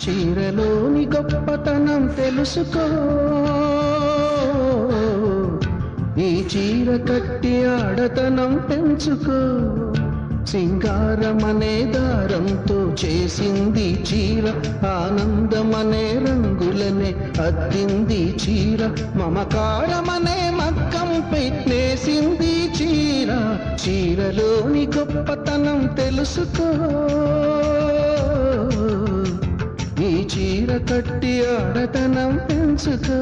చీరలోని గొప్పతనం తెలుసుకో, ఈ చీర కట్టి ఆడతనం పెంచుకో. సింగారమనే దారంతో చేసింది చీర, ఆనందమనే రంగులనే అద్దింది చీర, మమకారమనే మగ్గంపై నేసింది చీర. చీరలోని గొప్పతనం తెలుసుకో, ఈ చీర కట్టి ఆడతనం పెంచుకో.